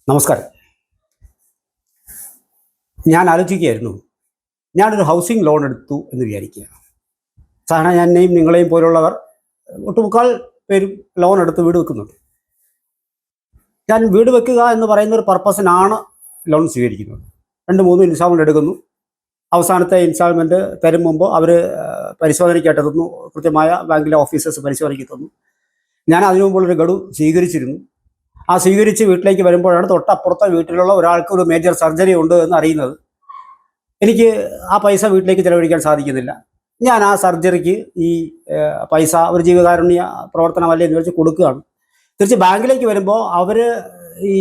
നമസ്കാരം. ഞാൻ ആലോചിക്കുകയായിരുന്നു, ഞാനൊരു ഹൗസിംഗ് ലോൺ എടുത്തു എന്ന് വിചാരിക്കുക. സാധാരണ എന്നെയും നിങ്ങളെയും പോലുള്ളവർ ഒട്ടുമുക്കാൽ പേരും ലോൺ എടുത്ത് വീട് വെക്കുന്നുണ്ട്. ഞാൻ വീട് വെക്കുക എന്ന് പറയുന്ന ഒരു പർപ്പസിനാണ് ലോൺ സ്വീകരിക്കുന്നത്. 2-3 ഇൻസ്റ്റാൾമെൻറ്റ് എടുക്കുന്നു. അവസാനത്തെ ഇൻസ്റ്റാൾമെൻറ്റ് തരും മുമ്പ് അവർ പരിശോധനയ്ക്കായിട്ട് തന്നു. കൃത്യമായ ബാങ്കിലെ ഓഫീസേഴ്സ് പരിശോധനയ്ക്ക് തന്നു. ഞാൻ അതിനു മുമ്പുള്ളൊരു ഗഡു സ്വീകരിച്ചിരുന്നു. ആ സ്വീകരിച്ച് വീട്ടിലേക്ക് വരുമ്പോഴാണ് തൊട്ടപ്പുറത്തെ വീട്ടിലുള്ള ഒരാൾക്ക് ഒരു മേജർ സർജറി ഉണ്ട് എന്ന് അറിയുന്നത്. എനിക്ക് ആ പൈസ വീട്ടിലേക്ക് ചിലവഴിക്കാൻ സാധിക്കുന്നില്ല. ഞാൻ ആ സർജറിക്ക് ഈ പൈസ ഒരു ജീവകാരുണ്യ പ്രവർത്തനമല്ലേ എന്ന് വെച്ച് കൊടുക്കുകയാണ്. തിരിച്ച് ബാങ്കിലേക്ക് വരുമ്പോൾ അവർ ഈ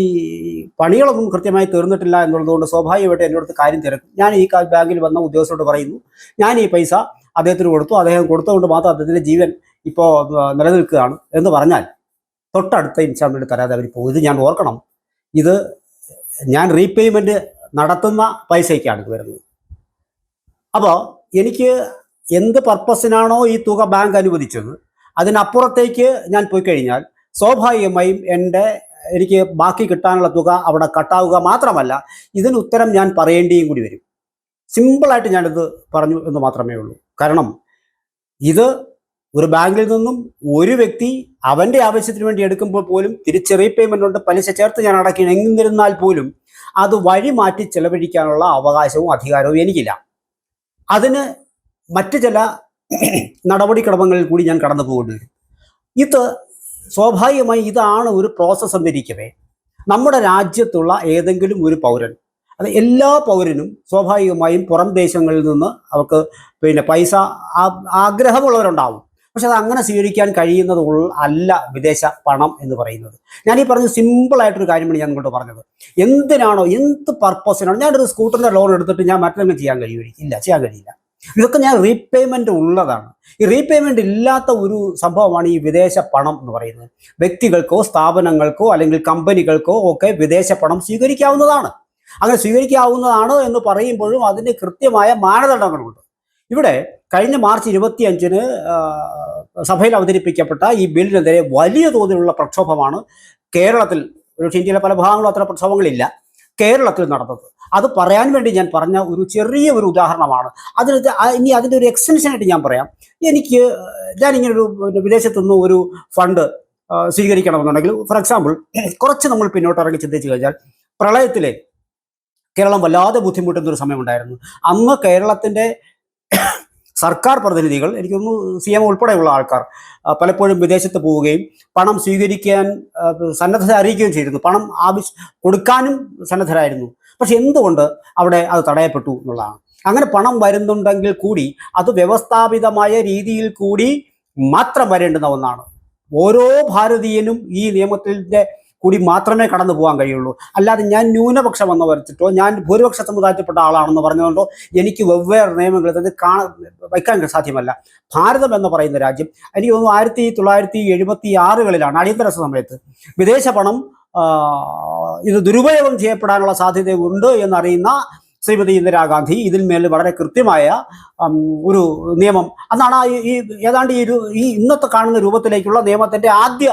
പണികളൊന്നും കൃത്യമായി തീർന്നിട്ടില്ല എന്നുള്ളതുകൊണ്ട് സ്വാഭാവികമായിട്ട് എൻ്റെ അടുത്ത് കാര്യം തിരക്കും. ഞാൻ ഈ ബാങ്കിൽ വന്ന ഉദ്യോഗസ്ഥരോട് പറയുന്നു, ഞാൻ ഈ പൈസ അദ്ദേഹത്തിന് കൊടുത്തു, അദ്ദേഹം കൊടുത്തുകൊണ്ട് മാത്രം അദ്ദേഹത്തിൻ്റെ ജീവൻ ഇപ്പോൾ നിലനിൽക്കുകയാണ് എന്ന് പറഞ്ഞാൽ തൊട്ടടുത്ത ഇൻസ്റ്റാൾമെൻറ്റ് തരാതെ അവർ പോകും. ഇത് ഞാൻ ഓർക്കണം, ഇത് ഞാൻ റീപേയ്മെൻറ്റ് നടത്തുന്ന പൈസയ്ക്കാണ് ഇത് വരുന്നത്. അപ്പോൾ എനിക്ക് എന്ത് പർപ്പസിനാണോ ഈ തുക ബാങ്ക് അനുവദിച്ചത് അതിനപ്പുറത്തേക്ക് ഞാൻ പോയി കഴിഞ്ഞാൽ സ്വാഭാവികമായും എനിക്ക് ബാക്കി കിട്ടാനുള്ള തുക അവിടെ കട്ടാവുക മാത്രമല്ല, ഇതിന് ഉത്തരം ഞാൻ പറയേണ്ടിയും കൂടി വരും. സിമ്പിളായിട്ട് ഞാനിത് പറഞ്ഞു എന്ന് മാത്രമേ ഉള്ളൂ. കാരണം ഇത് ഒരു ബാങ്കിൽ നിന്നും ഒരു വ്യക്തി അവൻ്റെ ആവശ്യത്തിന് വേണ്ടി എടുക്കുമ്പോൾ പോലും തിരിച്ച് റീപേയ്മെൻ്റ് കൊണ്ട് പലിശ ചേർത്ത് ഞാൻ അടയ്ക്കണം. എന്നിരുന്നാൽ പോലും അത് വഴി മാറ്റി ചെലവഴിക്കാനുള്ള അവകാശവും അധികാരവും എനിക്കില്ല. അതിന് മറ്റ് ചില നടപടിക്രമങ്ങളിൽ കൂടി ഞാൻ കടന്നു പോകേണ്ടി വരും. ഇത് സ്വാഭാവികമായി ഇതാണ് ഒരു പ്രോസസ്സ് എന്നിരിക്കവേ നമ്മുടെ രാജ്യത്തുള്ള ഏതെങ്കിലും ഒരു പൗരൻ, അത് എല്ലാ പൗരനും സ്വാഭാവികമായും പുറം ദേശങ്ങളിൽ നിന്ന് അവർക്ക് പൈസ ആഗ്രഹമുള്ളവരുണ്ടാവും. പക്ഷെ അത് അങ്ങനെ സ്വീകരിക്കാൻ കഴിയുന്നത് അല്ല വിദേശ പണം എന്ന് പറയുന്നത്. ഞാൻ ഈ പറഞ്ഞ സിമ്പിളായിട്ടൊരു കാര്യമാണ് ഞാൻ ഇങ്ങോട്ട് പറഞ്ഞത്. എന്തിനാണോ, എന്ത് പർപ്പസിനാണോ, ഞാനൊരു സ്കൂട്ടറിൻ്റെ ലോൺ എടുത്തിട്ട് ഞാൻ മറ്റൊന്നും ചെയ്യാൻ കഴിയില്ല. ഇതൊക്കെ ഞാൻ റീപേയ്മെൻറ്റ് ഉള്ളതാണ്. ഈ റീപേയ്മെൻറ്റ് ഇല്ലാത്ത ഒരു സംഭവമാണ് ഈ വിദേശ പണം എന്ന് പറയുന്നത്. വ്യക്തികൾക്കോ സ്ഥാപനങ്ങൾക്കോ അല്ലെങ്കിൽ കമ്പനികൾക്കോ ഒക്കെ വിദേശ പണം സ്വീകരിക്കാവുന്നതാണ്. അങ്ങനെ സ്വീകരിക്കാവുന്നതാണ് എന്ന് പറയുമ്പോഴും അതിന് കൃത്യമായ മാനദണ്ഡങ്ങളുണ്ട്. ഇവിടെ കഴിഞ്ഞ മാർച്ച് 25-ന് സഭയിൽ അവതരിപ്പിക്കപ്പെട്ട ഈ ബില്ലിനെതിരെ വലിയ തോതിലുള്ള പ്രക്ഷോഭമാണ് കേരളത്തിൽ, ഒരു ഇന്ത്യയിലെ പല ഭാഗങ്ങളും അത്ര പ്രക്ഷോഭങ്ങളില്ല, കേരളത്തിൽ നടന്നത്. അത് പറയാൻ വേണ്ടി ഞാൻ പറഞ്ഞ ഒരു ചെറിയ ഒരു ഉദാഹരണമാണ്. ഇനി അതിൻ്റെ ഒരു എക്സ്റ്റൻഷനായിട്ട് ഞാൻ പറയാം. ഞാനിങ്ങനൊരു വിദേശത്തുനിന്ന് ഒരു ഫണ്ട് സ്വീകരിക്കണമെന്നുണ്ടെങ്കിൽ, ഫോർ എക്സാമ്പിൾ, കുറച്ച് നമ്മൾ പിന്നോട്ടിറങ്ങി ചിന്തിച്ചു കഴിഞ്ഞാൽ പ്രളയത്തിലെ കേരളം വല്ലാതെ ബുദ്ധിമുട്ടുന്നൊരു സമയമുണ്ടായിരുന്നു. അന്ന് കേരളത്തിൻ്റെ സർക്കാർ പ്രതിനിധികൾ, എനിക്കൊന്ന് CM ഉൾപ്പെടെയുള്ള ആൾക്കാർ പലപ്പോഴും വിദേശത്ത് പോവുകയും പണം സ്വീകരിക്കാൻ സന്നദ്ധത അറിയിക്കുകയും ചെയ്തിരുന്നു. പണം കൊടുക്കാനും സന്നദ്ധരായിരുന്നു. പക്ഷെ എന്തുകൊണ്ട് അവിടെ അത് തടയപ്പെട്ടു എന്നുള്ളതാണ്. അങ്ങനെ പണം വരുന്നുണ്ടെങ്കിൽ കൂടി അത് വ്യവസ്ഥാപിതമായ രീതിയിൽ കൂടി മാത്രം വരേണ്ടുന്ന ഒന്നാണ്. ഓരോ ഭാരതീയനും ഈ നിയമത്തിൻ്റെ കൂടി മാത്രമേ കടന്നു പോകാൻ കഴിയുള്ളൂ. അല്ലാതെ ഞാൻ ന്യൂനപക്ഷമെന്ന് വരച്ചിട്ടോ ഞാൻ ഭൂരിപക്ഷ സമുദായത്തിൽപ്പെട്ട ആളാണെന്ന് പറഞ്ഞുകൊണ്ടോ എനിക്ക് വെവ്വേറെ നിയമങ്ങൾ വയ്ക്കാൻ സാധ്യമല്ല. ഭാരതം എന്ന് പറയുന്ന രാജ്യം, എനിക്ക് തോന്നുന്നു 1976 അടിയന്തര സമയത്ത് വിദേശ പണം ഇത് ദുരുപയോഗം ചെയ്യപ്പെടാനുള്ള സാധ്യതയുണ്ട് എന്നറിയുന്ന ശ്രീമതി ഇന്ദിരാഗാന്ധി ഇതിന്മേൽ വളരെ കൃത്യമായ ഒരു നിയമം, അന്നാണ് ഏതാണ്ട് ഈ ഇന്നത്തെ കാണുന്ന രൂപത്തിലേക്കുള്ള നിയമത്തിൻ്റെ ആദ്യ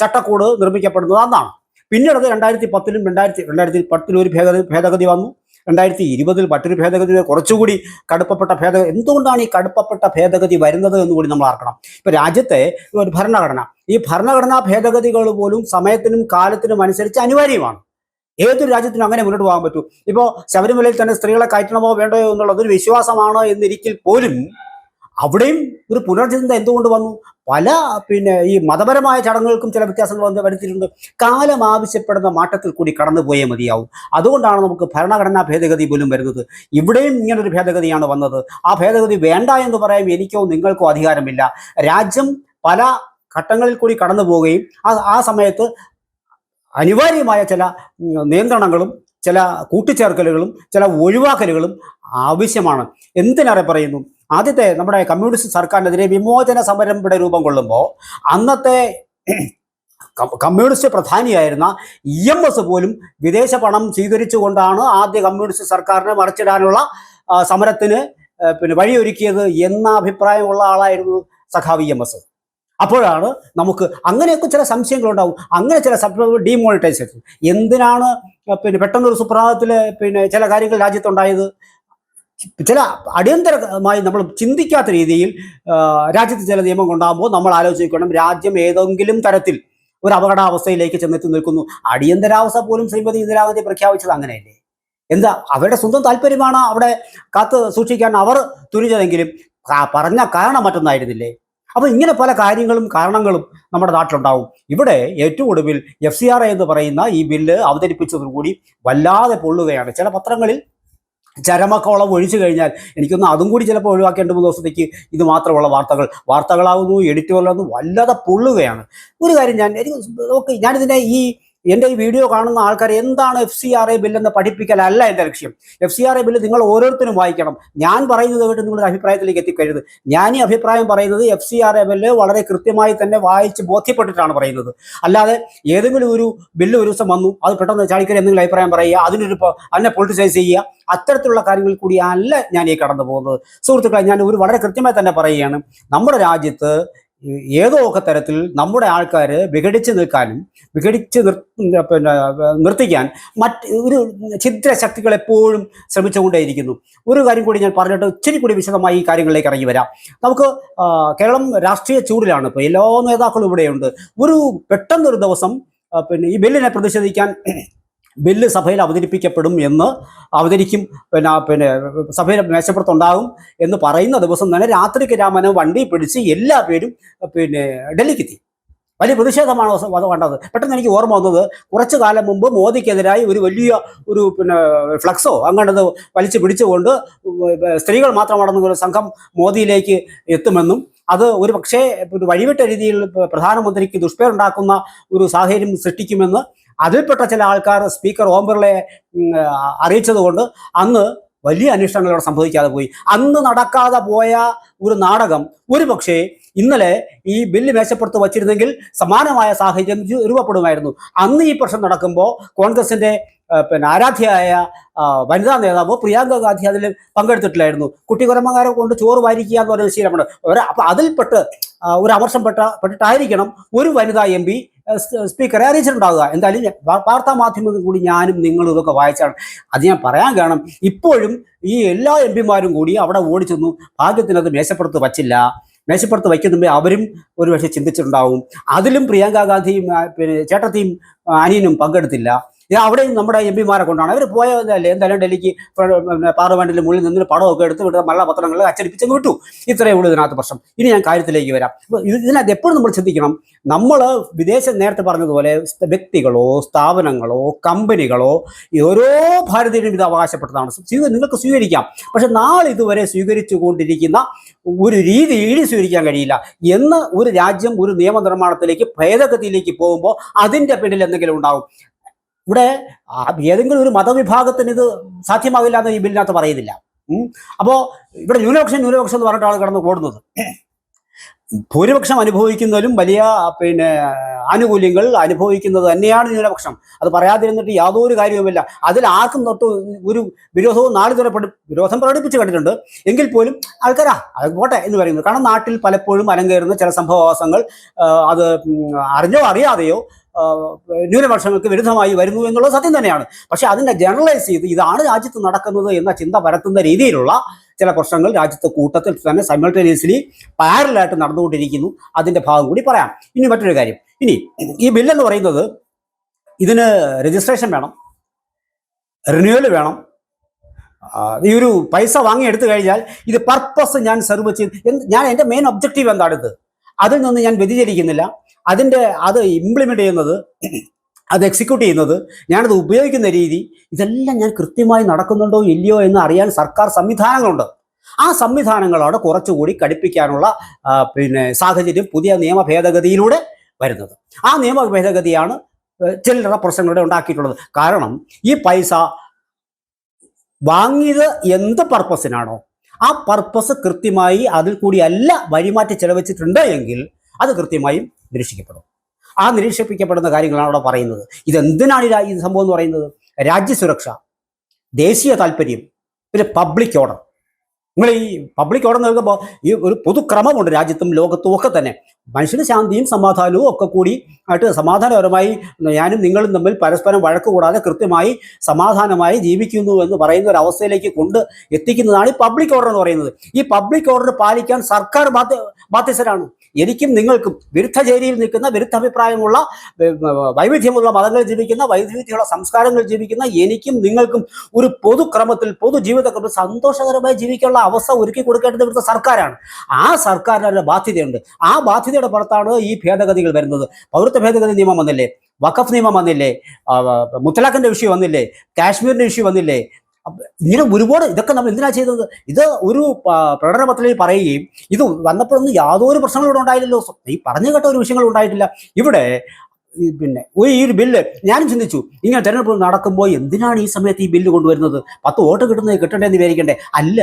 ചട്ടക്കൂട് നിർമ്മിക്കപ്പെടുന്നത് അന്നാണ്. പിന്നീട് 2010-ലും 2010 ഒരു ഭേദഗതി വന്നു. 2020 മറ്റൊരു ഭേദഗതി, കുറച്ചുകൂടി കടുപ്പപ്പെട്ട ഭേദഗതി. എന്തുകൊണ്ടാണ് ഈ കടുപ്പപ്പെട്ട ഭേദഗതി വരുന്നത് എന്നുകൂടി നമ്മൾ ഓർക്കണം. ഇപ്പോൾ രാജ്യത്തെ ഒരു ഭരണഘടന, ഈ ഭരണഘടനാ ഭേദഗതികൾ പോലും സമയത്തിനും കാലത്തിനും അനുസരിച്ച് അനിവാര്യമാണ്. ഏതൊരു രാജ്യത്തിനും അങ്ങനെ മുന്നോട്ട് പോകാൻ പറ്റൂ. ഇപ്പോൾ ശബരിമലയിൽ തന്നെ സ്ത്രീകളെ കയറ്റണമോ വേണ്ടയോ എന്നുള്ളതൊരു വിശ്വാസമാണ് എന്നിരിക്കൽ പോലും അവിടെയും ഒരു പുനർചിന്ത എന്തുകൊണ്ട് വന്നു? പല ഈ മതപരമായ ചടങ്ങുകൾക്കും ചില വ്യത്യാസങ്ങൾ വരുത്തിയിട്ടുണ്ട്. കാലം ആവശ്യപ്പെടുന്ന മാറ്റത്തിൽ കൂടി കടന്നുപോയേ മതിയാവും. അതുകൊണ്ടാണ് നമുക്ക് ഭരണഘടനാ ഭേദഗതി പോലും വരുന്നത്. ഇവിടെയും ഇങ്ങനൊരു ഭേദഗതിയാണ് വന്നത്. ആ ഭേദഗതി വേണ്ട എന്ന് പറയാൻ എനിക്കോ നിങ്ങൾക്കോ അധികാരമില്ല. രാജ്യം പല ഘട്ടങ്ങളിൽ കൂടി കടന്നു പോവുകയും ആ സമയത്ത് അനിവാര്യമായ ചില നിയന്ത്രണങ്ങളും ചില കൂട്ടിച്ചേർക്കലുകളും ചില ഒഴിവാക്കലുകളും ആവശ്യമാണ്. എന്തിനേറെ പറയുന്നു, ആദ്യത്തെ നമ്മുടെ കമ്മ്യൂണിസ്റ്റ് സർക്കാരിനെതിരെ വിമോചന സമരം ഇവിടെ രൂപം കൊള്ളുമ്പോൾ അന്നത്തെ കമ്മ്യൂണിസ്റ്റ് പ്രധാനിയായിരുന്ന EMS പോലും വിദേശ പണം സ്വീകരിച്ചുകൊണ്ടാണ് ആദ്യ കമ്മ്യൂണിസ്റ്റ് സർക്കാരിനെ മറിച്ചിടാനുള്ള സമരത്തിന് വഴിയൊരുക്കിയത് എന്ന അഭിപ്രായമുള്ള ആളായിരുന്നു സഖാവ് EMS. അപ്പോഴാണ് നമുക്ക് അങ്ങനെയൊക്കെ ചില സംശയങ്ങളുണ്ടാവും. അങ്ങനെ ചില ഡീമോണിറ്റൈസേഷൻ എന്തിനാണ് പിന്നെ പെട്ടെന്നൊരു സുപ്രഭാതത്തിൽ പിന്നെ ചില കാര്യങ്ങൾ രാജ്യത്തുണ്ടായത്? ചില അടിയന്തരമായി നമ്മൾ ചിന്തിക്കാത്ത രീതിയിൽ രാജ്യത്ത് ചില നിയമം കൊണ്ടാകുമ്പോൾ നമ്മൾ ആലോചിക്കണം, രാജ്യം ഏതെങ്കിലും തരത്തിൽ ഒരു അപകടാവസ്ഥയിലേക്ക് ചെന്നെത്തി നിൽക്കുന്നു. അടിയന്തരാവസ്ഥ പോലും ശ്രീമതി ഇന്ദിരാഗാന്ധി പ്രഖ്യാപിച്ചത് അങ്ങനെയല്ലേ? എന്താ അവരുടെ സ്വന്തം താല്പര്യമാണ് അവിടെ കാത്ത് സൂക്ഷിക്കാൻ അവർ തുനിഞ്ഞതെങ്കിലും പറഞ്ഞ കാരണം മറ്റൊന്നായിരുന്നില്ലേ? അപ്പോൾ ഇങ്ങനെ പല കാര്യങ്ങളും കാരണങ്ങളും നമ്മുടെ നാട്ടിലുണ്ടാവും. ഇവിടെ ഏറ്റവും ഒടുവിൽ FCRA എന്ന് പറയുന്ന ഈ ബില്ല് അവതരിപ്പിച്ചതോടുകൂടി വല്ലാതെ പൊള്ളുകയാണ്. ചില പത്രങ്ങളിൽ ചരമക്കോളം ഒഴിച്ചു കഴിഞ്ഞാൽ എനിക്കൊന്ന് അതും കൂടി ചിലപ്പോൾ ഒഴിവാക്കി 2-3 ദിവസത്തേക്ക് ഇത് മാത്രമുള്ള വാർത്തകളാവുന്നു, എഡിറ്റുകളാവുന്നു, വല്ലാതെ പൊള്ളുകയാണ്. ഒരു കാര്യം ഞാനിതിൻ്റെ എൻ്റെ ഈ വീഡിയോ കാണുന്ന ആൾക്കാർ എന്താണ് FCRA ബില്ലെന്ന് പഠിപ്പിക്കലല്ല എൻ്റെ ലക്ഷ്യം. FCRA ബില്ല് നിങ്ങൾ ഓരോരുത്തരും വായിക്കണം. ഞാൻ പറയുന്നത് കേട്ട് നിങ്ങളുടെ അഭിപ്രായത്തിലേക്ക് എത്തിക്കരുത്. ഞാൻ ഈ അഭിപ്രായം പറയുന്നത് FCRA ബില്ല് വളരെ കൃത്യമായി തന്നെ വായിച്ച് ബോധ്യപ്പെട്ടിട്ടാണ് പറയുന്നത്. അല്ലാതെ ഏതെങ്കിലും ഒരു ബില്ല് ഒരു ദിവസം വന്നു, അത് പെട്ടെന്ന് ചാടിക്കറി എന്തെങ്കിലും അഭിപ്രായം പറയുക, അതിനെ പൊളിറ്റിസൈസ് ചെയ്യുക, അത്തരത്തിലുള്ള കാര്യങ്ങളിൽ കൂടി അല്ല ഞാൻ ഈ കടന്നു പോകുന്നത്. സുഹൃത്തുക്കളെ, ഞാൻ വളരെ കൃത്യമായി തന്നെ പറയുകയാണ്, നമ്മുടെ രാജ്യത്ത് ഏതോ ഒക്കെ തരത്തിൽ നമ്മുടെ ആൾക്കാർ വിഘടിച്ച് നിൽക്കാനും നിർത്തിക്കാൻ ഒരു ഛിദ്രശക്തികൾ എപ്പോഴും ശ്രമിച്ചുകൊണ്ടേയിരിക്കുന്നു. ഒരു കാര്യം കൂടി ഞാൻ പറഞ്ഞിട്ട് ഇച്ചിരി കൂടി വിശദമായി ഈ കാര്യങ്ങളിലേക്ക് ഇറങ്ങി വരാം. നമുക്ക് കേരളം രാഷ്ട്രീയ ചൂടിലാണ്. ഇപ്പോൾ എല്ലാ നേതാക്കളും ഇവിടെയുണ്ട്. പെട്ടെന്നൊരു ദിവസം ഈ ബില്ലിനെ പ്രതിഷേധിക്കാൻ ബില്ല് സഭയിൽ അവതരിക്കും, സഭയിൽ മേശപ്പുറത്തുണ്ടാകും എന്ന് പറയുന്ന ദിവസം തന്നെ രാത്രിക്ക് രാമനെ വണ്ടി പിടിച്ച് എല്ലാ പേരും ഡൽഹിക്ക് എത്തി. വലിയ പ്രതിഷേധമാണ് അത് കണ്ടത്. പെട്ടെന്ന് എനിക്ക് ഓർമ്മ വന്നത്, കുറച്ചു കാലം മുമ്പ് മോദിക്കെതിരായി വലിയ ഫ്ലക്സോ അങ്ങനത് വലിച്ചു പിടിച്ചുകൊണ്ട് സ്ത്രീകൾ മാത്രമടങ്ങുന്ന ഒരു സംഘം മോദിയിലേക്ക് എത്തുമെന്നും അത് ഒരു പക്ഷേ വഴിവിട്ട രീതിയിൽ പ്രധാനമന്ത്രിക്ക് ദുഷ്പേരുണ്ടാക്കുന്ന ഒരു സാഹചര്യം സൃഷ്ടിക്കുമെന്ന് അതിൽപ്പെട്ട ചില ആൾക്കാർ സ്പീക്കർ ഓം ബിർളയെ അറിയിച്ചതുകൊണ്ട് അന്ന് വലിയ അന്വേഷണങ്ങൾ അവിടെ സംഭവിക്കാതെ പോയി. അന്ന് നടക്കാതെ പോയ ഒരു നാടകം ഒരു പക്ഷേ ഇന്നലെ ഈ ബില്ല് മേശപ്പുറത്ത് വച്ചിരുന്നെങ്കിൽ സമാനമായ സാഹചര്യം രൂപപ്പെടുമായിരുന്നു. അന്ന് ഈ പ്രശ്നം നടക്കുമ്പോൾ കോൺഗ്രസിന്റെ ആരാധ്യയായ വനിതാ നേതാവ് പ്രിയങ്ക ഗാന്ധി അതിൽ പങ്കെടുത്തിട്ടില്ലായിരുന്നു. കുട്ടികുരമകാരെ കൊണ്ട് ചോറ് വാരിക്കുക എന്ന് പറയുന്ന ശീലമാണ്. അപ്പം അതിൽപ്പെട്ട് ഒരു പെട്ടിട്ടായിരിക്കണം ഒരു വനിതാ MP സ്പീക്കറെ അറിയിച്ചിട്ടുണ്ടാവുക. എന്തായാലും വാർത്താ മാധ്യമങ്ങളിൽ കൂടി ഞാനും നിങ്ങളും ഇതൊക്കെ വായിച്ചാണ്. അത് ഞാൻ പറയാൻ കാരണം, ഇപ്പോഴും ഈ എല്ലാ MP-മാരും കൂടി അവിടെ ഓടിച്ചെന്നു. ഭാഗ്യത്തിനത് മേശപ്പുറത്ത് വയ്ക്കുന്നുമ്പേ അവരും ഒരു പക്ഷേ ചിന്തിച്ചിട്ടുണ്ടാവും. അതിലും പ്രിയങ്ക ഗാന്ധിയും ചേട്ടത്തിയും അനിയനും പങ്കെടുത്തില്ല. അവിടെയും നമ്മുടെ MP-മാരെ കൊണ്ടാണ് അവർ പോയതല്ലേ. എന്തായാലും ഡൽഹിക്ക് പാർലമെന്റിൽ മുകളിൽ നിന്ന് പടമൊക്കെ എടുത്ത് വിട്ട നല്ല പത്രങ്ങൾ അച്ചടിപ്പിച്ച് വിട്ടു. ഇത്രയേ ഉള്ളൂ ഇതിനകത്ത് പ്രശ്നം. ഇനി ഞാൻ കാര്യത്തിലേക്ക് വരാം. ഇതിനകത്ത് എപ്പോഴും നമ്മൾ ചിന്തിക്കണം, നമ്മൾ നേരത്തെ പറഞ്ഞതുപോലെ വ്യക്തികളോ സ്ഥാപനങ്ങളോ കമ്പനികളോ ഓരോ ഭാരതീയനും ഇത് അവകാശപ്പെട്ടതാണ്. നിങ്ങൾക്ക് സ്വീകരിക്കാം. പക്ഷെ നാളെ ഇതുവരെ സ്വീകരിച്ചു കൊണ്ടിരിക്കുന്ന ഒരു രീതി സ്വീകരിക്കാൻ കഴിയില്ല എന്ന് ഒരു രാജ്യം ഒരു നിയമനിർമ്മാണത്തിലേക്ക് ഭേദഗതിയിലേക്ക് പോകുമ്പോൾ അതിൻ്റെ പിന്നിൽ എന്തെങ്കിലും ഉണ്ടാവും. ഇവിടെ ഏതെങ്കിലും ഒരു മതവിഭാഗത്തിന് ഇത് സാധ്യമാകില്ല എന്ന് ഈ ബില്ലിനകത്ത് പറയുന്നില്ല. അപ്പോൾ ഇവിടെ ന്യൂനപക്ഷം എന്ന് പറഞ്ഞിട്ടാണ് കടന്ന് ഓടുന്നത്. ഭൂരിപക്ഷം അനുഭവിക്കുന്നതിലും വലിയ ആനുകൂല്യങ്ങൾ അനുഭവിക്കുന്നത് തന്നെയാണ് ന്യൂനപക്ഷം. അത് പറയാതിരുന്നിട്ട് യാതൊരു കാര്യവുമില്ല. അതിൽ ആർക്കും തൊട്ട് ഒരു വിരോധവും വിരോധം പ്രകടിപ്പിച്ച് കണ്ടിട്ടുണ്ട്. എങ്കിൽ പോലും ആൾക്കാരാ അത് പോട്ടെ എന്ന് പറയുന്നത്. കാരണം നാട്ടിൽ പലപ്പോഴും അരങ്ങേറുന്ന ചില സംഭവവാസങ്ങൾ അത് അറിഞ്ഞോ അറിയാതെയോ ന്യൂനപക്ഷങ്ങൾക്ക് വിരുദ്ധമായി വരുന്നു എന്നുള്ളത് സത്യം തന്നെയാണ്. പക്ഷെ അതിനെ ജനറലൈസ് ചെയ്ത് ഇതാണ് രാജ്യത്ത് നടക്കുന്നത് എന്ന ചിന്ത പരത്തുന്ന രീതിയിലുള്ള ചില പ്രശ്നങ്ങൾ രാജ്യത്തെ കൂട്ടത്തിൽ തന്നെ സൈമൾട്ടേനിയസ്ലി പാരലായിട്ട് നടന്നുകൊണ്ടിരിക്കുന്നു. അതിൻ്റെ ഭാഗം കൂടി പറയാം. ഇനി മറ്റൊരു കാര്യം, ഇനി ഈ ബില്ലെന്ന് പറയുന്നത് ഇതിന് രജിസ്ട്രേഷൻ വേണം, റിന്യൂവൽ വേണം. ഈ ഒരു പൈസ വാങ്ങി എടുത്തു കഴിഞ്ഞാൽ ഇത് പർപ്പസ് ഞാൻ സെർവ് ചെയ്ത് എൻ്റെ മെയിൻ ഒബ്ജക്റ്റീവ് എന്താണിത്, അതിൽ നിന്ന് ഞാൻ വ്യതിചലിക്കുന്നില്ല. അത് ഇംപ്ലിമെൻ്റ് ചെയ്യുന്നത്, അത് എക്സിക്യൂട്ട് ചെയ്യുന്നത്, ഞാനത് ഉപയോഗിക്കുന്ന രീതി, ഇതെല്ലാം ഞാൻ കൃത്യമായി നടക്കുന്നുണ്ടോ ഇല്ലയോ എന്ന് അറിയാൻ സർക്കാർ സംവിധാനങ്ങളുണ്ട്. ആ സംവിധാനങ്ങളോട് കുറച്ചുകൂടി കടുപ്പിക്കാനുള്ള സാഹചര്യം പുതിയ നിയമ ഭേദഗതിയിലൂടെ വരുന്നത്. ആ നിയമ ഭേദഗതിയാണ് ചില്ലറ പ്രശ്നങ്ങളുടെ ഉണ്ടാക്കിയിട്ടുള്ളത്. കാരണം ഈ പൈസ വാങ്ങിയത് എന്ത് പർപ്പസിനാണോ ആ പർപ്പസ് കൃത്യമായി അതിൽ കൂടി അല്ല വഴിമാറ്റി ചെലവഴിച്ചിട്ടുണ്ട് എങ്കിൽ അത് കൃത്യമായും നിരീക്ഷിക്കപ്പെടും. ആ നിരീക്ഷിക്കപ്പെടുന്ന കാര്യങ്ങളാണ് അവിടെ പറയുന്നത്. ഇതെന്തിനാണ് ഈ സംഭവം എന്ന് പറയുന്നത്? രാജ്യസുരക്ഷ, ദേശീയ താല്പര്യം, പിന്നെ പബ്ലിക് ഓർഡർ. നിങ്ങൾ ഈ പബ്ലിക് ഓർഡർ നൽകുമ്പോൾ ഈ ഒരു പൊതുക്രമമുണ്ട് രാജ്യത്തും ലോകത്തും ഒക്കെ തന്നെ. മനുഷ്യന് ശാന്തിയും സമാധാനവും ഒക്കെ കൂടി ആയിട്ട് സമാധാനപരമായി ഞാനും നിങ്ങളും തമ്മിൽ പരസ്പരം വഴക്ക് കൂടാതെ കൃത്യമായി സമാധാനമായി ജീവിക്കുന്നു എന്ന് പറയുന്ന ഒരു അവസ്ഥയിലേക്ക് കൊണ്ട് എത്തിക്കുന്നതാണ് ഈ പബ്ലിക് ഓർഡർ എന്ന് പറയുന്നത്. ഈ പബ്ലിക് ഓർഡർ പാലിക്കാൻ സർക്കാർ ബാധ്യസ്ഥരാണ്. എനിക്കും നിങ്ങൾക്കും വിരുദ്ധ ചേരിയിൽ നിൽക്കുന്ന, വിരുദ്ധ അഭിപ്രായമുള്ള, വൈവിധ്യമുള്ള മതങ്ങൾ ജീവിക്കുന്ന, വൈവിധ്യമുള്ള സംസ്കാരങ്ങൾ ജീവിക്കുന്ന എനിക്കും നിങ്ങൾക്കും ഒരു പൊതുക്രമത്തിൽ, പൊതുജീവിതക്രമത്തിൽ സന്തോഷകരമായി ജീവിക്കാനുള്ള അവസ്ഥ ഒരുക്കി കൊടുക്കേണ്ടത് ഇവിടുത്തെ സർക്കാരാണ്. ആ സർക്കാരിന് ബാധ്യതയുണ്ട്. ആ ബാധ്യതയുടെ പുറത്താണ് ഈ ഭേദഗതികൾ വരുന്നത്. പൗരത്വ ഭേദഗതി നിയമം വന്നില്ലേ, വഖഫ് നിയമം വന്നില്ലേ, മുത്തലാഖിന്റെ വിഷയം വന്നില്ലേ, കാശ്മീരിന്റെ വിഷയം വന്നില്ലേ. ഇങ്ങനെ ഒരുപാട് ഇതൊക്കെ നമ്മൾ എന്തിനാ ചെയ്തത്? ഇത് ഒരു പ്രകടന പത്രികയിൽ പറയുകയും ഇത് വന്നപ്പോഴൊന്നും യാതൊരു പ്രശ്നങ്ങളും ഇവിടെ ഉണ്ടായില്ലല്ലോ. ഈ പറഞ്ഞു കേട്ട ഒരു വിഷയങ്ങൾ ഉണ്ടായിട്ടില്ല ഇവിടെ. പിന്നെ ഈ ഒരു ബില്ല് ഞാനും ചിന്തിച്ചു, ഇങ്ങനെ തെരഞ്ഞെടുപ്പ് നടക്കുമ്പോൾ എന്തിനാണ് ഈ സമയത്ത് ഈ ബില്ല് കൊണ്ടുവരുന്നത്? 10 വോട്ട് കിട്ടുന്നത് കിട്ടണ്ടേന്ന് വിചാരിക്കണ്ടേ? അല്ല,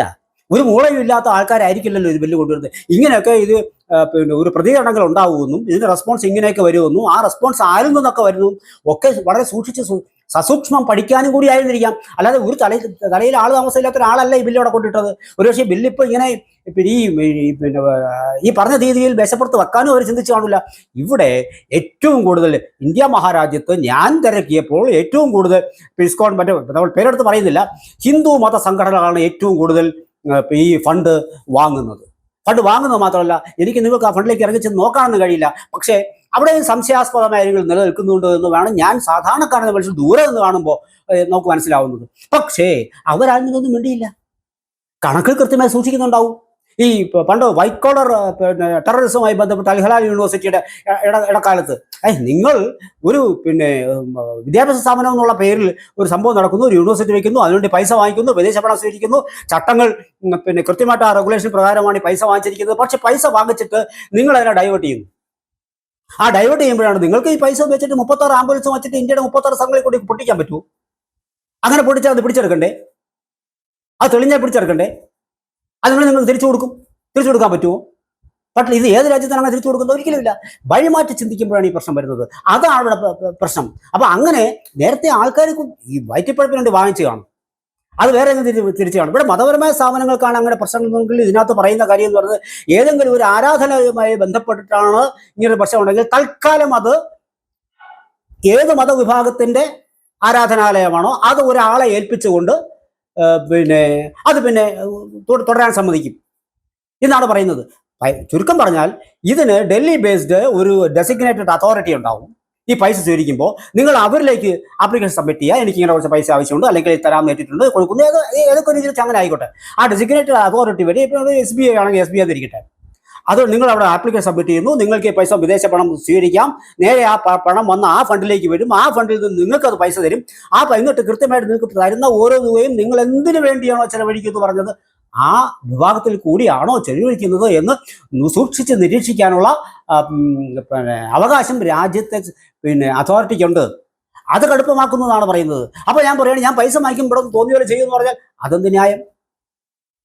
ഒരു മൂളയും ഇല്ലാത്ത ആൾക്കാരായിരിക്കില്ലല്ലോ ഇത് ബില്ല് കൊണ്ടുവരുന്നത്. ഇങ്ങനെയൊക്കെ ഇത് പിന്നെ ഒരു പ്രതികരണങ്ങൾ ഉണ്ടാവുമെന്നും ഇതിന്റെ റെസ്പോൺസ് ഇങ്ങനെയൊക്കെ വരുമെന്നും ആ റെസ്പോൺസ് ആരിൽ നിന്നൊക്കെ വരുന്നതും ഒക്കെ വളരെ സൂക്ഷിച്ച് സസൂക്ഷ്മം പഠിക്കാനും കൂടി ആയിരുന്നിരിക്കാം. അല്ലാതെ ഒരു തലയിൽ ആൾ താമസമില്ലാത്ത ഒരാളല്ല ഈ ബില്ല് അവിടെ കൊണ്ടിട്ടത്. ഒരുപക്ഷെ ബില്ലിപ്പോൾ ഇങ്ങനെ പിന്നെ ഈ പറഞ്ഞ രീതിയിൽ മേശപ്പുറത്ത് വെക്കാനും അവർ ചിന്തിച്ചു കാണില്ല. ഇവിടെ ഏറ്റവും കൂടുതൽ ഇന്ത്യ മഹാരാജ്യത്ത് ഞാൻ തിരക്കിയപ്പോൾ ഏറ്റവും കൂടുതൽ ഇസ്കോൺ മറ്റേ നമ്മൾ പേരെടുത്ത് പറയുന്നില്ല, ഹിന്ദു മത സംഘടനകളാണ് ഏറ്റവും കൂടുതൽ ഈ ഫണ്ട് വാങ്ങുന്നത്. ഫണ്ട് വാങ്ങുന്നത് മാത്രമല്ല, എനിക്ക് നിങ്ങൾക്ക് ആ ഫണ്ടിലേക്ക് ഇറങ്ങിച്ച് നോക്കാനൊന്നും കഴിയില്ല. പക്ഷേ അവിടെ സംശയാസ്പദമായ കാര്യങ്ങൾ നിലനിൽക്കുന്നുണ്ട് എന്ന് വേണം ഞാൻ സാധാരണക്കാരനെ മനുഷ്യൻ ദൂരെ നിന്ന് കാണുമ്പോൾ നമുക്ക് മനസ്സിലാവുന്നത്. പക്ഷേ അവരാരും നിന്നൊന്നും വേണ്ടിയില്ല, കണക്കിൽ കൃത്യമായി സൂക്ഷിക്കുന്നുണ്ടാവും. ഈ പണ്ട് വൈറ്റ് കോളർ പിന്നെ ടെററിസവുമായി ബന്ധപ്പെട്ട അൽഹലാൽ യൂണിവേഴ്സിറ്റിയുടെ ഇടക്കാലത്ത് നിങ്ങൾ ഒരു വിദ്യാഭ്യാസ സ്ഥാപനം എന്നുള്ള പേരിൽ ഒരു സംഭവം നടക്കുന്നു, ഒരു യൂണിവേഴ്സിറ്റി വയ്ക്കുന്നു, അതിനുവേണ്ടി പൈസ വാങ്ങിക്കുന്നു, വിദേശ പണം സ്വീകരിക്കുന്നു, ചട്ടങ്ങൾ കൃത്യമായിട്ട് ആ റെഗുലേഷൻ പ്രകാരമാണ് ഈ പൈസ വാങ്ങിച്ചിരിക്കുന്നത്. പക്ഷെ പൈസ വാങ്ങിച്ചിട്ട് നിങ്ങൾ അതിനെ ഡൈവേർട്ട് ചെയ്യുന്നു. ആ ഡൈവേർട്ട് ചെയ്യുമ്പോഴാണ് നിങ്ങൾക്ക് ഈ പൈസ വെച്ചിട്ട് 36 ആംബുലൻസ് വെച്ചിട്ട് ഇന്ത്യയുടെ 36 സ്ഥലങ്ങളിൽ കൂടി പൊട്ടിക്കാൻ പറ്റുമോ? അങ്ങനെ പൊട്ടിച്ചാൽ അത് പിടിച്ചെടുക്കണ്ടേ? അത് തെളിഞ്ഞാൽ പിടിച്ചെടുക്കണ്ടേ? അതുകൊണ്ട് നിങ്ങൾ തിരിച്ചു കൊടുക്കാൻ പറ്റുമോ? പക്ഷേ ഇത് ഏത് രാജ്യത്താണ് അങ്ങനെ തിരിച്ചു കൊടുക്കുന്നത്? ഒരിക്കലുമില്ല. വഴിമാറ്റി ചിന്തിക്കുമ്പോഴാണ് ഈ പ്രശ്നം വരുന്നത്. അതാണ് ഇവിടെ പ്രശ്നം. അപ്പൊ അങ്ങനെ നേരത്തെ ആൾക്കാർ ഈ വയറ്റിപ്പഴപ്പിന് വേണ്ടി വാങ്ങിച്ചു കാണും, അത് വേറെ തിരിച്ചു കാണും. ഇവിടെ മതപരമായ സ്ഥാപനങ്ങൾക്കാണ് അങ്ങനെ പ്രശ്നങ്ങളെങ്കിൽ ഇതിനകത്ത് പറയുന്ന കാര്യം എന്ന് പറയുന്നത്, ഏതെങ്കിലും ഒരു ആരാധനയുമായി ബന്ധപ്പെട്ടിട്ടാണ് ഇങ്ങനെ പ്രശ്നം ഉണ്ടെങ്കിൽ തൽക്കാലം അത് ഏത് മതവിഭാഗത്തിന്റെ ആരാധനാലയമാണോ അത് ഒരാളെ ഏൽപ്പിച്ചുകൊണ്ട് അത് തുടരാൻ സമ്മതിക്കും എന്നാണ് പറയുന്നത്. ചുരുക്കം പറഞ്ഞാൽ ഇതിന് ഡൽഹി ബേസ്ഡ് ഒരു ഡെസിഗ്നേറ്റഡ് അതോറിറ്റി ഉണ്ടാവും. ഈ പൈസ സ്വീകരിക്കുമ്പോൾ നിങ്ങൾ അവരിലേക്ക് ആപ്ലിക്കേഷൻ സബ്മിറ്റ് ചെയ്യുക, എനിക്ക് ഇങ്ങനെ കുറച്ച് പൈസ ആവശ്യമുണ്ട്, അല്ലെങ്കിൽ തരാൻ നേരിട്ടുണ്ട്, കൊടുക്കുന്നു, ഏതൊക്കെ രീതിയിൽ അങ്ങനെ ആയിക്കോട്ടെ. ആ ഡെസിഗ്നേറ്റഡ് അതോറിറ്റി വഴി ഇപ്പോൾ SBI ആണെങ്കിൽ SBI തിരിക്കട്ടെ, അത് നിങ്ങൾ അവിടെ ആപ്ലിക്കേഷൻ സബ്മിറ്റ് ചെയ്യുന്നു, നിങ്ങൾക്ക് പൈസ വിദേശ പണം സ്വീകരിക്കാം, നേരെ ആ പണം വന്ന് ആ ഫണ്ടിലേക്ക് വരും, ആ ഫണ്ടിൽ നിന്ന് നിങ്ങൾക്ക് അത് പൈസ തരും. എന്നിട്ട് കൃത്യമായിട്ട് നിങ്ങൾക്ക് തരുന്ന ഓരോ രൂപയും നിങ്ങൾ എന്തിനു വേണ്ടിയാണോ ചെലവഴിക്കുമെന്ന് പറഞ്ഞത് ആ വിഭാഗത്തിൽ കൂടിയാണോ ചെലവഴിക്കുന്നത് എന്ന് സൂക്ഷിച്ച് നിരീക്ഷിക്കാനുള്ള അവകാശം രാജ്യത്തെ അതോറിറ്റിക്കുണ്ട്. അത് കടുപ്പമാക്കുന്നതാണ് പറയുന്നത്. അപ്പൊ ഞാൻ പറയുകയാണ്, ഞാൻ പൈസ വാങ്ങിക്കുമ്പോൾ തോന്നിയ പോലെ ചെയ്യുമെന്ന് പറഞ്ഞാൽ അതെന്ത് ന്യായം?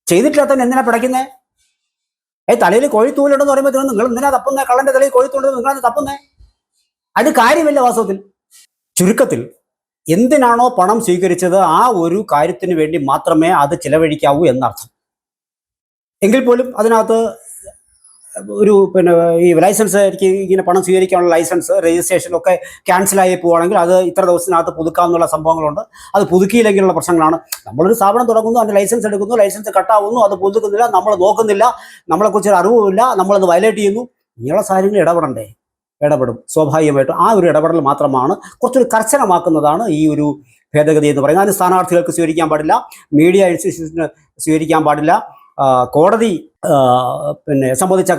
ചെയ്തിട്ടില്ല തന്നെ എന്തിനാ പിടയ്ക്കുന്നേ? തലയിൽ കോഴിത്തൂലുണ്ടെന്ന് പറയുമ്പോൾ നിങ്ങൾ എന്തിനാ തപ്പുന്നേ? കള്ളന്റെ തലയിൽ കോഴിത്തൂലുണ്ടെന്ന് നിങ്ങളാണ് തപ്പുന്നേ? അത് കാര്യമില്ല വാസ്തവത്തിൽ. ചുരുക്കത്തിൽ എന്തിനാണോ പണം സ്വീകരിച്ചത് ആ ഒരു കാര്യത്തിന് വേണ്ടി മാത്രമേ അത് ചിലവഴിക്കാവൂ എന്നർത്ഥം. എങ്കിൽ പോലും അതിനകത്ത് ഒരു ഈ ലൈസൻസ്, എനിക്ക് ഇങ്ങനെ പണം സ്വീകരിക്കാനുള്ള ലൈസൻസ് രജിസ്ട്രേഷനൊക്കെ ക്യാൻസലായി പോവുകയാണെങ്കിൽ അത് ഇത്ര ദിവസത്തിനകത്ത് പുതുക്കാമെന്നുള്ള സംഭവങ്ങളുണ്ട്. അത് പുതുക്കിയില്ലെങ്കിലുള്ള പ്രശ്നങ്ങളാണ്. നമ്മളൊരു സ്ഥാപനം തുടങ്ങുന്നു, അതിൻ്റെ ലൈസൻസ് എടുക്കുന്നു, ലൈസൻസ് കട്ടാവുന്നു, അത് പുതുക്കുന്നില്ല, നമ്മൾ നോക്കുന്നില്ല, നമ്മളെക്കുറിച്ചൊരു അറിവുമില്ല, നമ്മളത് വയലേറ്റ് ചെയ്യുന്നു. ഇങ്ങനെയുള്ള സാഹചര്യങ്ങൾ ഇടപെടും സ്വാഭാവികമായിട്ടും. ആ ഒരു ഇടപെടൽ മാത്രമാണ് കുറച്ചൊരു കർശനമാക്കുന്നതാണ് ഈ ഒരു ഭേദഗതി എന്ന് പറയുന്നത്. അതിന് സ്ഥാനാർത്ഥികൾക്ക് സ്വീകരിക്കാൻ പാടില്ല, മീഡിയ ഇൻസ്റ്റിറ്റ്യൂഷന് സ്വീകരിക്കാൻ പാടില്ല, കോടതി സംബന്ധിച്ച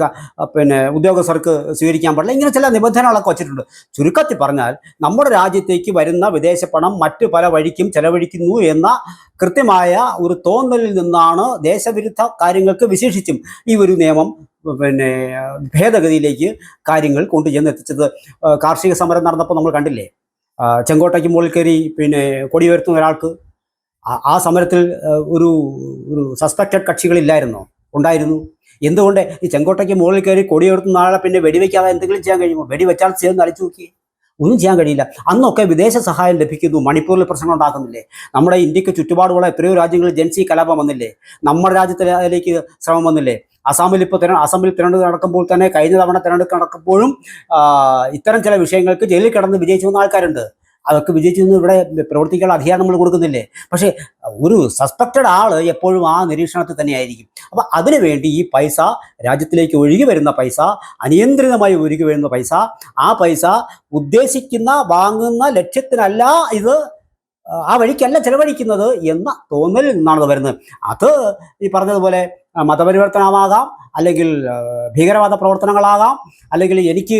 ഉദ്യോഗസ്ഥർക്ക് സ്വീകരിക്കാൻ പാടില്ല. ഇങ്ങനെ ചില നിബന്ധനകളൊക്കെ വച്ചിട്ടുണ്ട്. ചുരുക്കത്തിൽ പറഞ്ഞാൽ നമ്മുടെ രാജ്യത്തേക്ക് വരുന്ന വിദേശ പണം മറ്റു പല വഴിക്കും ചെലവഴിക്കുന്നു എന്ന കൃത്യമായ ഒരു തോന്നലിൽ നിന്നാണ് ദേശവിരുദ്ധ കാര്യങ്ങൾക്ക് വിശേഷിച്ചും ഈ ഒരു നിയമം ഭേദഗതിയിലേക്ക് കാര്യങ്ങൾ കൊണ്ടുചെന്നെത്തിച്ചത്. കാർഷിക സമരം നടന്നപ്പോൾ നമ്മൾ കണ്ടില്ലേ, ചെങ്കോട്ടയ്ക്ക് മുകളിൽ കയറി കൊടിയുയർത്തുന്ന ഒരാൾക്ക് ആ സമരത്തിൽ ഒരു സസ്പെക്റ്റഡ് കക്ഷികളില്ലായിരുന്നോ? ഉണ്ടായിരുന്നു. എന്തുകൊണ്ട്? ഈ ചെങ്കോട്ടയ്ക്ക് മുകളിൽ കയറി കൊടിയുയർത്തുന്ന ആളെ വെടിവെക്കാതെ എന്തെങ്കിലും ചെയ്യാൻ കഴിയുമോ? വെടിവെച്ചാൽ ചേർന്ന് അടിച്ചു നോക്കി ഒന്നും ചെയ്യാൻ കഴിയില്ല. അന്നൊക്കെ വിദേശ സഹായം ലഭിക്കുന്നു. മണിപ്പൂരിൽ പ്രശ്നം ഉണ്ടാക്കുന്നില്ലേ? നമ്മുടെ ഇന്ത്യക്ക് ചുറ്റുപാടുള്ള എത്രയോ രാജ്യങ്ങളിൽ ജൻസി കലാപം വന്നില്ലേ? നമ്മുടെ രാജ്യത്തിലേക്ക് ശ്രമം വന്നില്ലേ? അസാമിൽ അസമിൽ തിരഞ്ഞെടുപ്പ് നടക്കുമ്പോൾ തന്നെ, കഴിഞ്ഞ തവണ തിരഞ്ഞെടുപ്പ് നടക്കുമ്പോഴും ഇത്തരം ചില വിഷയങ്ങൾക്ക് ജയിലിൽ കിടന്ന് വിജയിച്ചു വന്ന ആൾക്കാരുണ്ട്. അതൊക്കെ വിജയിച്ചു നിന്ന് ഇവിടെ പ്രവർത്തിക്കാനുള്ള അധികാരം നമ്മൾ കൊടുക്കുന്നില്ലേ? പക്ഷേ ഒരു സസ്പെക്റ്റഡ് ആള് എപ്പോഴും ആ നിരീക്ഷണത്തിൽ തന്നെയായിരിക്കും. അപ്പൊ അതിനുവേണ്ടി ഈ പൈസ, രാജ്യത്തിലേക്ക് ഒഴുകി വരുന്ന പൈസ, അനിയന്ത്രിതമായി ഒഴുകി വരുന്ന പൈസ, ആ പൈസ ഉദ്ദേശിക്കുന്ന വാങ്ങുന്ന ലക്ഷ്യത്തിനല്ല, ഇത് ആ വഴിക്കല്ല ചെലവഴിക്കുന്നത് എന്ന തോന്നലിൽ നിന്നാണ് വരുന്നത്. അത് ഈ പറഞ്ഞതുപോലെ മതപരിവർത്തനമാകാം, അല്ലെങ്കിൽ ഭീകരവാദ പ്രവർത്തനങ്ങളാകാം, അല്ലെങ്കിൽ എനിക്ക്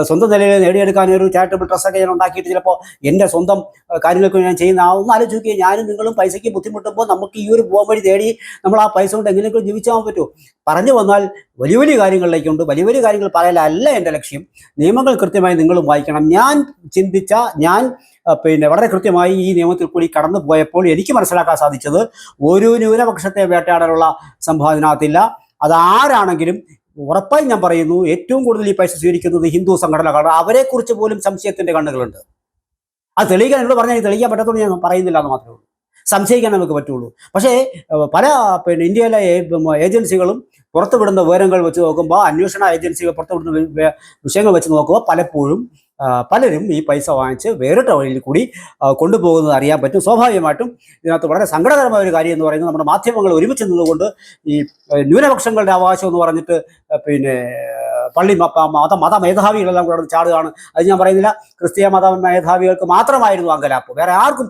സ്വന്തം നിലയിൽ നേടിയെടുക്കാൻ ഒരു ചാരിറ്റബിൾ ട്രസ്റ്റൊക്കെ ഞാൻ ഉണ്ടാക്കിയിട്ട് ചിലപ്പോൾ എൻ്റെ സ്വന്തം കാര്യങ്ങൾക്ക് ഞാൻ ചെയ്യുന്ന ഒന്ന് ആലോചിക്കുക. ഞാനും നിങ്ങളും പൈസയ്ക്ക് ബുദ്ധിമുട്ടുമ്പോൾ നമുക്ക് ഈ ഒരു പോകാൻ വഴി തേടി നമ്മൾ ആ പൈസ കൊണ്ട് എങ്ങനെയൊക്കെ ജീവിച്ചാൽ പറ്റുമോ? പറഞ്ഞു വന്നാൽ വലിയ വലിയ കാര്യങ്ങളിലേക്കുണ്ട്. വലിയ വലിയ കാര്യങ്ങൾ പറയലല്ല എൻ്റെ ലക്ഷ്യം. നിയമങ്ങൾ കൃത്യമായി നിങ്ങളും വായിക്കണം. ഞാൻ ചിന്തിച്ച, ഞാൻ വളരെ കൃത്യമായി ഈ നിയമത്തിൽ കൂടി കടന്നു പോയപ്പോൾ എനിക്ക് മനസ്സിലാക്കാൻ സാധിച്ചത്, ഒരു ന്യൂനപക്ഷത്തെ വേട്ടയാടാനുള്ള സംഭവം അതിനകത്തില്ല. അതാരാണെങ്കിലും ഉറപ്പായി ഞാൻ പറയുന്നു, ഏറ്റവും കൂടുതൽ ഈ പൈസ സ്വീകരിക്കുന്നത് ഹിന്ദു സംഘടനകളാണ്. അവരെക്കുറിച്ച് പോലും സംശയത്തിന്റെ കണ്ണുകളുണ്ട്. അത് തെളിയിക്കാൻ എന്നോട് പറഞ്ഞാൽ തെളിയിക്കാൻ പറ്റത്തുള്ളൂ, ഞാൻ പറയുന്നില്ല എന്ന് മാത്രമേ ഉള്ളൂ. സംശയിക്കാൻ നമുക്ക് പറ്റുള്ളൂ. പക്ഷേ പല ഇന്ത്യയിലെ ഏജൻസികളും പുറത്തുവിടുന്ന വിവരങ്ങൾ വെച്ച് നോക്കുമ്പോൾ, അന്വേഷണ ഏജൻസികൾ പുറത്തുവിടുന്ന വിഷയങ്ങൾ വെച്ച് നോക്കുമ്പോൾ പലപ്പോഴും പലരും ഈ പൈസ വാങ്ങിച്ച് വേറിട്ട വഴിയിൽ കൂടി കൊണ്ടുപോകുന്നത് അറിയാൻ പറ്റും. സ്വാഭാവികമായിട്ടും ഇതിനകത്ത് വളരെ സങ്കടകരമായ ഒരു കാര്യം എന്ന് പറയുന്നത്, നമ്മുടെ മാധ്യമങ്ങൾ ഒരുമിച്ച് നിന്നുകൊണ്ട് ഈ ന്യൂനപക്ഷങ്ങളുടെ അവകാശം എന്ന് പറഞ്ഞിട്ട് പള്ളി മത മേധാവികളെല്ലാം കൂടെ ചാടുകയാണ്. അത് ഞാൻ പറയുന്നില്ല, ക്രിസ്തീയ മത മേധാവികൾക്ക് മാത്രമായിരുന്നു അങ്കലാപ്പ്, വേറെ ആർക്കും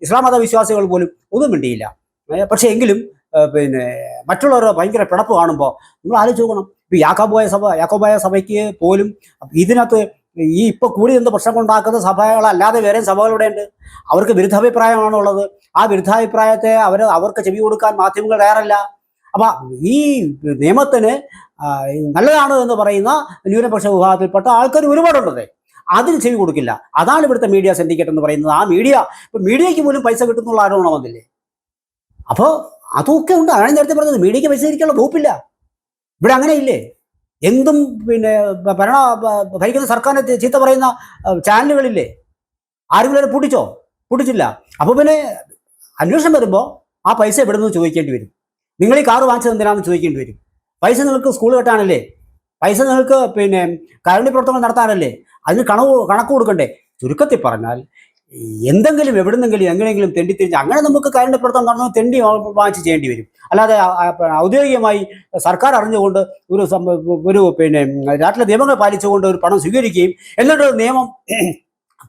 ഇസ്ലാം മത വിശ്വാസികൾ പോലും ഒന്നും മിണ്ടിയില്ല. പക്ഷേ എങ്കിലും മറ്റുള്ളവരുടെ ഭയങ്കര പിണപ്പ് കാണുമ്പോൾ നിങ്ങൾ ആലോചിച്ച് നോക്കണം. ഇപ്പോൾ യാക്കോബായ സഭയ്ക്ക് പോലും ഇതിനകത്ത് ഈ ഇപ്പോൾ കൂടി നിന്ന് പ്രശ്നം ഉണ്ടാക്കുന്ന സഭകളല്ലാതെ വേറെ സഭകളുടെ ഉണ്ട്. അവർക്ക് വിരുദ്ധാഭിപ്രായമാണുള്ളത്. ആ വിരുദ്ധാഭിപ്രായത്തെ അവർക്ക് ചെവി കൊടുക്കാൻ മാധ്യമങ്ങൾ തയ്യാറല്ല. അപ്പം ഈ നിയമത്തിന് നല്ലതാണ് എന്ന് പറയുന്ന ന്യൂനപക്ഷ വിഭാഗത്തിൽപ്പെട്ട ആൾക്കാർ ഒരുപാടുണ്ടത്. അതിന് ചെവി കൊടുക്കില്ല. അതാണ് ഇവിടുത്തെ മീഡിയ സിൻഡിക്കേറ്റ് എന്ന് പറയുന്നത്. ആ മീഡിയയ്ക്ക് പോലും പൈസ കിട്ടുന്നുള്ള ആരോപണം വന്നില്ലേ? അപ്പോൾ അതൊക്കെ ഉണ്ട്. അതാണ് നേരത്തെ പറഞ്ഞത്, മീഡിയയ്ക്ക് പൈസ തിരിക്കാനുള്ള വകുപ്പില്ല ഇവിടെ. അങ്ങനെയില്ലേ? എന്തും ഭരിക്കുന്ന സർക്കാരിനെ ചീത്ത പറയുന്ന ചാനലുകളില്ലേ? ആരെങ്കിലും പൂട്ടിച്ചില്ല. അപ്പോൾ അന്വേഷണം വരുമ്പോൾ ആ പൈസ എവിടെ നിന്ന് ചോദിക്കേണ്ടി വരും. നിങ്ങൾ ഈ കാറ് വാങ്ങിച്ചത് എന്തിനാണെന്ന് ചോദിക്കേണ്ടി വരും. പൈസ നിങ്ങൾക്ക് സ്കൂൾ കെട്ടാനല്ലേ? പൈസ നിങ്ങൾക്ക് കാരുണ്യ പ്രവർത്തനങ്ങൾ നടത്താനല്ലേ? അതിന് കണക്ക് കൊടുക്കണ്ടേ? ചുരുക്കത്തിൽ പറഞ്ഞാൽ എന്തെങ്കിലും എവിടുന്നെങ്കിലും എങ്ങനെയെങ്കിലും തെണ്ടിത്തിരിഞ്ഞ് അങ്ങനെ നമുക്ക് കാരുണ്യ പ്രവർത്തനം നടന്നു തെണ്ടി വാങ്ങിച്ച് ചെയ്യേണ്ടി വരും. അല്ലാതെ ഔദ്യോഗികമായി സർക്കാർ അറിഞ്ഞുകൊണ്ട് ഒരു നാട്ടിലെ നിയമങ്ങൾ പാലിച്ചുകൊണ്ട് ഒരു പണം സ്വീകരിക്കുകയും എന്നിട്ട് നിയമം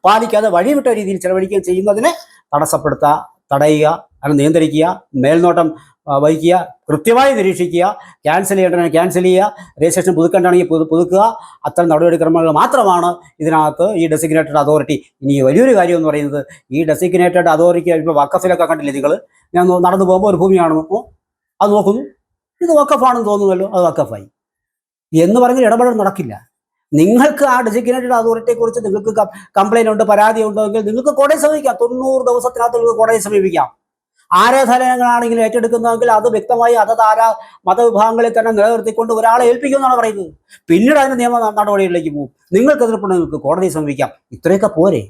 പാലിക്കാതെ വഴിവിട്ട രീതിയിൽ ചെലവഴിക്കുകയും ചെയ്യുന്നതിനെ തടയുക, അത് നിയന്ത്രിക്കുക, മേൽനോട്ടം വഹിക്കുക, കൃത്യമായി നിരീക്ഷിക്കുക, ക്യാൻസൽ ചെയ്യേണ്ടതിനെ ക്യാൻസൽ ചെയ്യുക, രജിസ്ട്രേഷൻ പുതുക്കേണ്ടതാണെങ്കിൽ പുതുക്കുക. അത്തരം നടപടിക്രമങ്ങൾ മാത്രമാണ് ഇതിനകത്ത് ഈ ഡെസിഗ്നേറ്റഡ് അതോറിറ്റി. ഇനി വലിയൊരു കാര്യം എന്ന് പറയുന്നത്, ഈ ഡെസിഗ്നേറ്റഡ് അതോറിറ്റി ഇപ്പോൾ വക്കഫിലൊക്കെ കണ്ടില്ലേ നിങ്ങൾ? ഞാൻ നടന്നു പോകുമ്പോൾ ഒരു ഭൂമിയാണെന്നോ അത് നോക്കുന്നു, ഇത് വക്കഫാണെന്ന് തോന്നുന്നല്ലോ, അത് വക്കഫായി എന്ന് പറഞ്ഞാൽ ഇടപെടൽ നടക്കില്ല. നിങ്ങൾക്ക് ആ ഡെസിഗ്നേറ്റഡ് അതോറിറ്റിയെ കുറിച്ച് നിങ്ങൾക്ക് കംപ്ലൈന്റ് ഉണ്ട്, പരാതി ഉണ്ടെങ്കിൽ നിങ്ങൾക്ക് കോടതിയെ സമീപിക്കാം. 90 ദിവസത്തിനകത്ത് നിങ്ങൾക്ക് കോടതിയെ സമീപിക്കാം. ആരാധനാലയങ്ങളാണെങ്കിലും ഏറ്റെടുക്കുന്നതെങ്കിൽ അത് വ്യക്തമായി മതവിഭാഗങ്ങളിൽ തന്നെ നിലനിർത്തിക്കൊണ്ട് ഒരാളെ ഏൽപ്പിക്കുമെന്നാണ് പറയുന്നത്. പിന്നീട് അതിന്റെ നിയമ നടപടികളിലേക്ക് പോകും. നിങ്ങൾക്ക് എതിർപ്പുണ്ടെങ്കിൽ നിങ്ങൾക്ക് കോടതിയെ സമീപിക്കാം. ഇത്രയൊക്കെ പോരെ?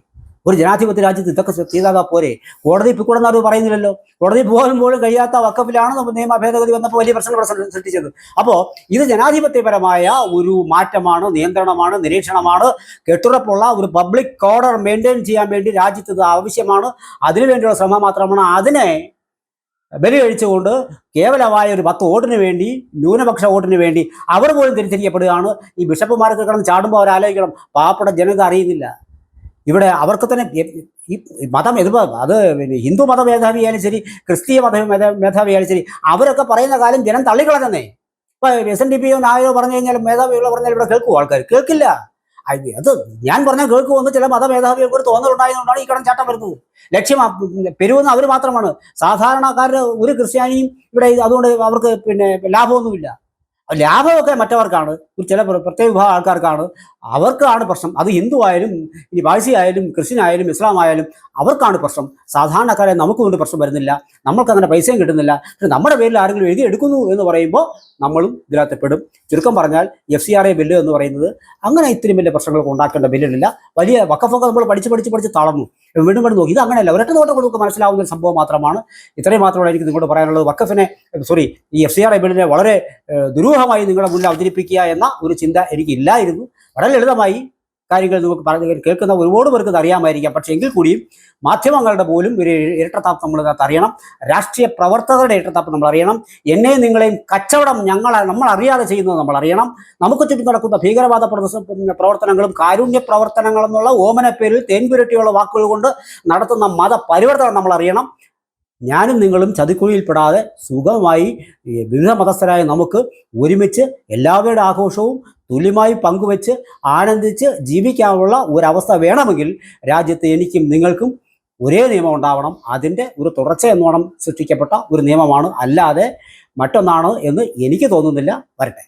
ഒരു ജനാധിപത്യ രാജ്യത്ത് ഇതൊക്കെ ചെയ്താൽ പോരെ? കോടതി പിക്കൂടെന്ന് അവർ പറയുന്നില്ലല്ലോ. കോടതി പോലും കഴിയാത്ത വക്കഫിലാണ് നിയമ ഭേദഗതി വന്നപ്പോൾ വലിയ പ്രശ്നങ്ങൾ സൃഷ്ടിച്ചത്. അപ്പോൾ ഇത് ജനാധിപത്യപരമായ ഒരു മാറ്റമാണ്, നിയന്ത്രണമാണ്, നിരീക്ഷണമാണ്. കെട്ടുറപ്പുള്ള ഒരു പബ്ലിക് ഓർഡർ മെയിൻറ്റെയിൻ ചെയ്യാൻ വേണ്ടി രാജ്യത്ത് ഇത് ആവശ്യമാണ്. അതിനുവേണ്ടിയുള്ള ശ്രമം മാത്രമാണ്. അതിനെ ബലി കഴിച്ചുകൊണ്ട് കേവലമായ ഒരു 10 വോട്ടിന് വേണ്ടി, ന്യൂനപക്ഷ വോട്ടിന് വേണ്ടി അവർ പോലും തിരിച്ചറിയപ്പെടുകയാണ്. ഈ ബിഷപ്പുമാർക്ക് കിടന്ന് ചാടുമ്പോൾ അവർ ആലോചിക്കണം, പാവപ്പെട്ട ജനത അറിയുന്നില്ല. ഇവിടെ അവർക്ക് തന്നെ ഈ മതം അത് ഹിന്ദു മത മേധാവിയായാലും ശരി, ക്രിസ്തീയ മേധാവിയായാലും ശരി, അവരൊക്കെ പറയുന്ന കാലം ജനം തള്ളിക്കളഞ്ഞേ. ഇപ്പൊ SNDP നായോ പറഞ്ഞു കഴിഞ്ഞാൽ, മേധാവികളോ പറഞ്ഞാൽ ഇവിടെ കേൾക്കുമോ? ആൾക്കാർ കേൾക്കില്ല. അത് ഞാൻ പറഞ്ഞാൽ കേൾക്കുമെന്ന് ചില മതമേധാവികൾക്ക് ഒരു തോന്നലുണ്ടായതുകൊണ്ടാണ് ഈ കടം വരുന്നത്. ലക്ഷ്യം പെരുവുന്ന അവർ മാത്രമാണ്. സാധാരണക്കാരുടെ ഒരു ക്രിസ്ത്യാനിയും ഇവിടെ അതുകൊണ്ട് അവർക്ക് ലാഭമൊന്നുമില്ല. ലാഭമൊക്കെ മറ്റവർക്കാണ്, ഒരു ചില പ്രത്യേക വിഭാഗം ആൾക്കാർക്കാണ്, അവർക്കാണ് പ്രശ്നം. അത് ഹിന്ദു ആയാലും ഇനി പാഴ്സി ആയാലും ക്രിസ്ത്യൻ ആയാലും ഇസ്ലാം ആയാലും അവർക്കാണ് പ്രശ്നം. സാധാരണക്കാരെ നമുക്ക് കൊണ്ട് പ്രശ്നം വരുന്നില്ല, നമ്മൾക്ക് അങ്ങനെ പൈസയും കിട്ടുന്നില്ല. പക്ഷെ നമ്മുടെ പേരിൽ ആരെങ്കിലും എഴുതി എടുക്കുന്നു എന്ന് പറയുമ്പോൾ നമ്മളും ഇതിനകത്ത് പെടും. ചുരുക്കം പറഞ്ഞാൽ FCRA ബില്ല് എന്ന് പറയുന്നത് അങ്ങനെ ഇത്രയും വലിയ പ്രശ്നങ്ങൾക്ക് ഉണ്ടാക്കേണ്ട ബില്ലില്ല. വലിയ വഖഫൊക്കെ നമ്മൾ പഠിച്ച് തളർന്നു. വീണ്ടും നോക്കി ഇത് അങ്ങനെയല്ല, ഒരൊറ്റ നോട്ടം കൊടുക്കുക മനസ്സിലാവുന്ന ഒരു സംഭവം മാത്രമാണ്. ഇത്രയും മാത്രമാണ് എനിക്ക് നിങ്ങളോട് പറയാനുള്ളത്. വഖഫിനെ ഈ FCRA ബില്ലിനെ വളരെ ദുരൂഹമായി നിങ്ങളുടെ മുന്നിൽ അവതരിപ്പിക്കുക എന്ന ഒരു ചിന്ത എനിക്കില്ലായിരുന്നു. വളരെ ലളിതമായി കാര്യങ്ങൾ നമുക്ക് പറഞ്ഞു കേൾക്കുന്ന ഒരുപാട് പേർക്ക് ഇത് അറിയാമായിരിക്കാം. പക്ഷേ എങ്കിൽ കൂടിയും മാധ്യമങ്ങളുടെ പോലും ഒരു ഇരട്ടത്താപ്പ് നമ്മൾ ഇതിനകത്ത് അറിയണം. രാഷ്ട്രീയ പ്രവർത്തകരുടെ ഇരട്ടത്താപ്പ് നമ്മൾ അറിയണം. എന്നെയും നിങ്ങളെയും കച്ചവടം നമ്മൾ അറിയാതെ ചെയ്യുന്നത് നമ്മൾ അറിയണം. നമുക്ക് ചുറ്റും നടക്കുന്ന ഭീകരവാദ പ്രവർത്തനങ്ങളും കാരുണ്യ പ്രവർത്തനങ്ങളും എന്നുള്ള ഓമന പേരിൽ തേൻപുരട്ടിയുള്ള വാക്കുകൾ കൊണ്ട് നടത്തുന്ന മതപരിവർത്തനം നമ്മൾ അറിയണം. ഞാനും നിങ്ങളും ചതിക്കുഴിയിൽപ്പെടാതെ സുഖമായി വിവിധ മതസ്ഥരായ നമുക്ക് ഒരുമിച്ച് എല്ലാവരുടെ ആഘോഷവും തുല്യമായി പങ്കുവെച്ച് ആനന്ദിച്ച് ജീവിക്കാനുള്ള ഒരവസ്ഥ വേണമെങ്കിൽ രാജ്യത്ത് എനിക്കും നിങ്ങൾക്കും ഒരേ നിയമം ഉണ്ടാവണം. അതിൻ്റെ ഒരു തുടർച്ച എന്നോണം സൃഷ്ടിക്കപ്പെട്ട ഒരു നിയമമാണ്, അല്ലാതെ മറ്റൊന്നാണ് എന്ന് എനിക്ക് തോന്നുന്നില്ല. വരട്ടെ.